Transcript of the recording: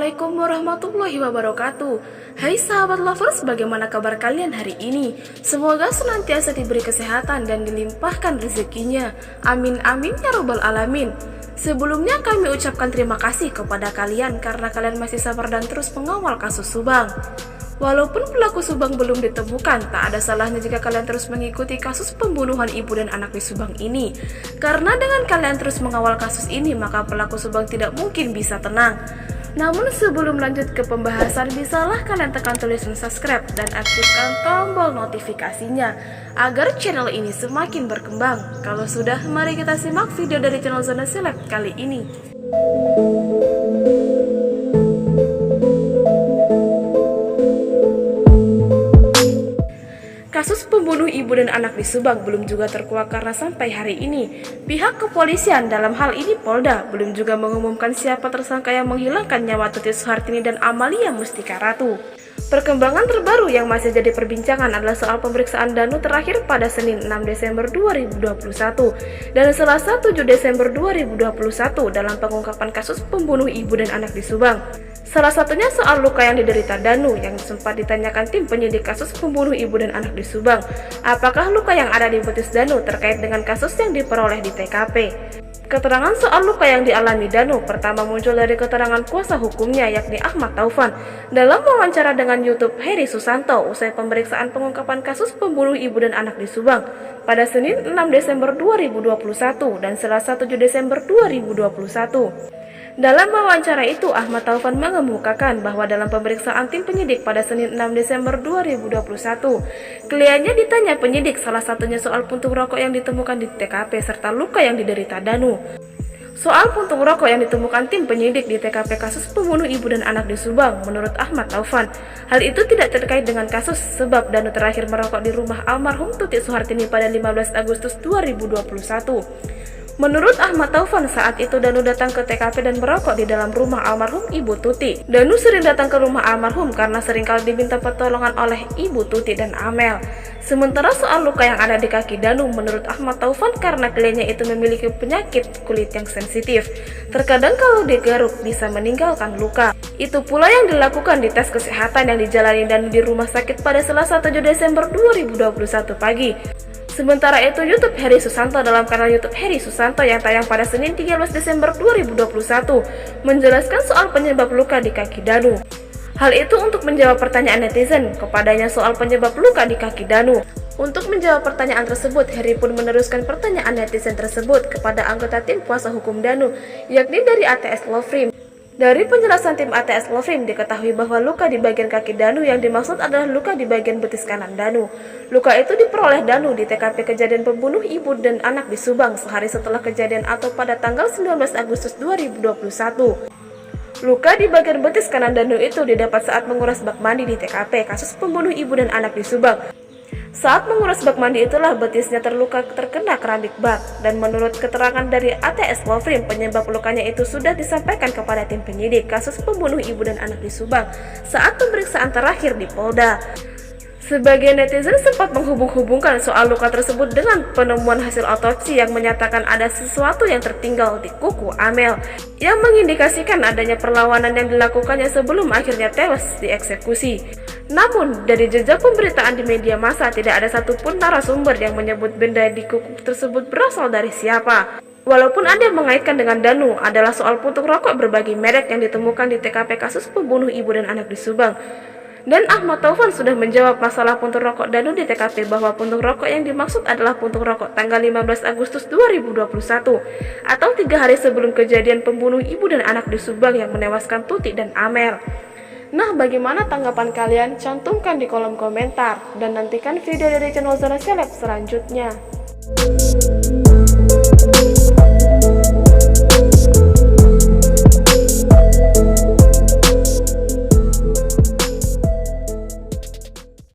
Assalamualaikum warahmatullahi wabarakatuh. Hai sahabat lovers, bagaimana kabar kalian hari ini? Semoga senantiasa diberi kesehatan dan dilimpahkan rezekinya. Amin amin ya robbal alamin. Sebelumnya kami ucapkan terima kasih kepada kalian karena kalian masih sabar dan terus mengawal kasus Subang. Walaupun pelaku Subang belum ditemukan, tak ada salahnya jika kalian terus mengikuti kasus pembunuhan ibu dan anak di Subang ini. Karena dengan kalian terus mengawal kasus ini, maka pelaku Subang tidak mungkin bisa tenang. Namun sebelum lanjut ke pembahasan, bisalah kalian tekan tulisan subscribe dan aktifkan tombol notifikasinya agar channel ini semakin berkembang. Kalau sudah, mari kita simak video dari channel Zona Seleb kali ini. Kasus pembunuh ibu dan anak di Subang belum juga terkuak karena sampai hari ini pihak kepolisian, dalam hal ini Polda, belum juga mengumumkan siapa tersangka yang menghilangkan nyawa Tuti Suhartini dan Amalia Mustika Ratu. Perkembangan terbaru yang masih jadi perbincangan adalah soal pemeriksaan Danu terakhir pada Senin 6 Desember 2021 dan Selasa 7 Desember 2021 dalam pengungkapan kasus pembunuh ibu dan anak di Subang. Salah satunya soal luka yang diderita Danu yang sempat ditanyakan tim penyidik kasus pembunuh ibu dan anak di Subang. Apakah luka yang ada di betis Danu terkait dengan kasus yang diperoleh di TKP? Keterangan soal luka yang dialami Danu pertama muncul dari keterangan kuasa hukumnya yakni Ahmad Taufan dalam wawancara dengan YouTube Heri Susanto usai pemeriksaan pengungkapan kasus pembunuh ibu dan anak di Subang pada Senin 6 Desember 2021 dan Selasa 7 Desember 2021. Dalam wawancara itu, Ahmad Taufan mengemukakan bahwa dalam pemeriksaan tim penyidik pada Senin 6 Desember 2021, kliennya ditanya penyidik salah satunya soal puntung rokok yang ditemukan di TKP serta luka yang diderita Danu. Soal puntung rokok yang ditemukan tim penyidik di TKP kasus pembunuh ibu dan anak di Subang, menurut Ahmad Taufan, hal itu tidak terkait dengan kasus sebab Danu terakhir merokok di rumah almarhum Tuti Suhartini pada 15 Agustus 2021. Menurut Ahmad Taufan, saat itu Danu datang ke TKP dan merokok di dalam rumah almarhum Ibu Tuti. Danu sering datang ke rumah almarhum karena seringkali diminta pertolongan oleh Ibu Tuti dan Amel. Sementara soal luka yang ada di kaki Danu, menurut Ahmad Taufan karena kliennya itu memiliki penyakit kulit yang sensitif. Terkadang kalau digaruk bisa meninggalkan luka. Itu pula yang dilakukan di tes kesehatan yang dijalani Danu di rumah sakit pada Selasa 7 Desember 2021 pagi. Sementara itu, YouTube Heri Susanto dalam kanal YouTube Heri Susanto yang tayang pada Senin 13 Desember 2021 menjelaskan soal penyebab luka di kaki Danu. Hal itu untuk menjawab pertanyaan netizen kepadanya soal penyebab luka di kaki Danu. Untuk menjawab pertanyaan tersebut, Heri pun meneruskan pertanyaan netizen tersebut kepada anggota tim kuasa hukum Danu, yakni dari ATS Lovrim. Dari penjelasan tim ATS Lovrim diketahui bahwa luka di bagian kaki Danu yang dimaksud adalah luka di bagian betis kanan Danu. Luka itu diperoleh Danu di TKP kejadian pembunuh ibu dan anak di Subang sehari setelah kejadian atau pada tanggal 19 Agustus 2021. Luka di bagian betis kanan Danu itu didapat saat menguras bak mandi di TKP kasus pembunuh ibu dan anak di Subang. Saat menguras bak mandi itulah betisnya terkena keramik bak, dan menurut keterangan dari ATS Lovrim, penyebab lukanya itu sudah disampaikan kepada tim penyidik kasus pembunuh ibu dan anak di Subang saat pemeriksaan terakhir di Polda. Sebagian netizen sempat menghubung-hubungkan soal luka tersebut dengan penemuan hasil otopsi yang menyatakan ada sesuatu yang tertinggal di kuku Amel yang mengindikasikan adanya perlawanan yang dilakukannya sebelum akhirnya tewas dieksekusi. Namun, dari jejak pemberitaan di media massa tidak ada satupun narasumber yang menyebut benda di kuku tersebut berasal dari siapa. Walaupun ada yang mengaitkan dengan Danu adalah soal puntung rokok berbagai merek yang ditemukan di TKP kasus pembunuh ibu dan anak di Subang. Dan Ahmad Taufan sudah menjawab masalah puntung rokok Danu di TKP bahwa puntung rokok yang dimaksud adalah puntung rokok tanggal 15 Agustus 2021 atau 3 hari sebelum kejadian pembunuh ibu dan anak di Subang yang menewaskan Tuti dan Amel. Nah, bagaimana tanggapan kalian? Cantumkan di kolom komentar dan nantikan video dari channel Zona Seleb selanjutnya.